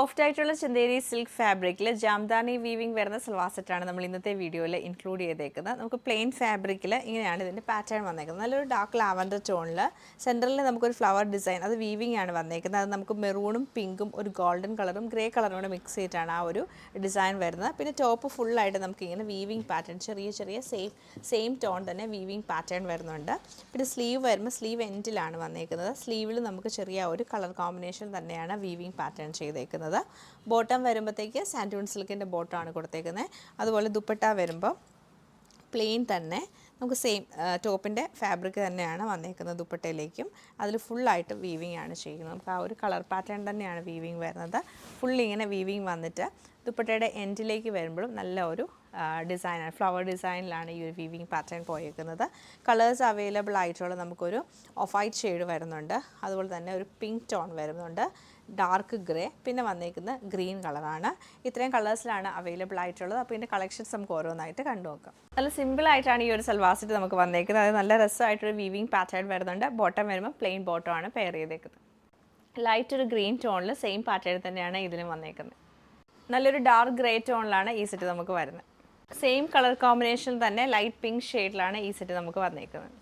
Soft ആയിട്ടുള്ള Chanderi silk ഫാബ്രിക്കിൽ Jamdani weaving വരുന്ന സൽവാർ സെറ്റാണ് നമ്മൾ ഇന്നത്തെ വീഡിയോയിൽ ഇൻക്ലൂഡ് ചെയ്തേക്കുന്നത്. നമുക്ക് പ്ലെയിൻ ഫാബ്രിക്കിൽ ഇങ്ങനെയാണ് ഇതിൻ്റെ പാറ്റേൺ വന്നേക്കുന്നത്. നല്ലൊരു ഡാർക്ക് ലാവൻഡർ ടോണിൽ സെൻറ്ററിൽ നമുക്കൊരു ഫ്ലവർ ഡിസൈൻ, അത് വീവിംഗ് ആണ് വന്നേക്കുന്നത്. അത് നമുക്ക് മെറൂണും പിങ്കും ഒരു ഗോൾഡൻ കളറും ഗ്രേ കളറും കൂടെ മിക്സ് ചെയ്തിട്ടാണ് ആ ഒരു ഡിസൈൻ വരുന്നത്. പിന്നെ ടോപ്പ് ഫുള്ളായിട്ട് നമുക്കിങ്ങനെ വീവിംഗ് പാറ്റേൺ, ചെറിയ ചെറിയ സെയിം ടോൺ തന്നെ വീവിംഗ് പാറ്റേൺ വരുന്നുണ്ട്. പിന്നെ സ്ലീവ് വരുമ്പോൾ സ്ലീവ് എൻഡിലാണ് വന്നേക്കുന്നത്. സ്ലീവിൽ നമുക്ക് ചെറിയ ഒരു കളർ കോമ്പിനേഷൻ തന്നെയാണ് വീവിംഗ് പാറ്റേൺ ചെയ്തേക്കുന്നത്. ബോട്ടം വരുമ്പോഴത്തേക്ക് സാൻഡൂൺ സിൽക്കിൻ്റെ ബോട്ടമാണ് കൊടുത്തേക്കുന്നത്. അതുപോലെ ദുപ്പട്ട വരുമ്പോൾ പ്ലെയിൻ തന്നെ നമുക്ക് സെയിം ടോപ്പിൻ്റെ ഫാബ്രിക് തന്നെയാണ് വന്നേക്കുന്നത്. ദുപ്പട്ടയിലേക്കും അതിൽ ഫുള്ളായിട്ട് വീവിംഗ് ആണ് ചെയ്യുന്നത്. നമുക്ക് ആ ഒരു കളർ പാറ്റേൺ തന്നെയാണ് വീവിംഗ് വരുന്നത്. ഫുള്ളി ഇങ്ങനെ വീവിംഗ് വന്നിട്ട് ദുപ്പട്ടയുടെ എൻഡിലേക്ക് വരുമ്പോഴും നല്ല ഒരു ഡിസൈനാണ്, ഫ്ലവർ ഡിസൈനിലാണ് ഈ ഒരു വീവിംഗ് പാറ്റേൺ പോയേക്കുന്നത്. കളേഴ്സ് അവൈലബിൾ ആയിട്ടുള്ള നമുക്കൊരു ഓഫ് വൈറ്റ് ഷെയ്ഡ് വരുന്നുണ്ട്, അതുപോലെ തന്നെ ഒരു പിങ്ക് ടോൺ വരുന്നുണ്ട്, ഡാർക്ക് ഗ്രേ, പിന്നെ വന്നേക്കുന്നത് ഗ്രീൻ കളറാണ്. ഇത്രയും കളേഴ്സിലാണ് അവൈലബിൾ ആയിട്ടുള്ളത്. അപ്പോൾ ഇതിൻ്റെ കളക്ഷൻസ് നമുക്ക് ഓരോന്നായിട്ട് കണ്ടു നോക്കാം. നല്ല സിമ്പിളായിട്ടാണ് ഈ ഒരു സൽവാർ സെറ്റ് നമുക്ക് വന്നേക്കുന്നത്. അത് നല്ല രസമായിട്ടൊരു വീവിംഗ് പാറ്റേൺ വരുന്നുണ്ട്. ബോട്ടം വരുമ്പോൾ പ്ലെയിൻ ബോട്ടമാണ് പെയർ ചെയ്തേക്കുന്നത്. ലൈറ്റ് ഒരു ഗ്രീൻ ടോണിൽ സെയിം പാറ്റേൺ തന്നെയാണ് ഇതിലും വന്നേക്കുന്നത്. നല്ലൊരു ഡാർക്ക് ഗ്രേ ടോണിലാണ് ഈ സെറ്റ് നമുക്ക് വരുന്നത്. സെയിം കളർ കോമ്പിനേഷൻ തന്നെ ലൈറ്റ് പിങ്ക് ഷെയ്ഡിലാണ് ഈ സെറ്റ് നമുക്ക് വന്നേക്കുന്നത്.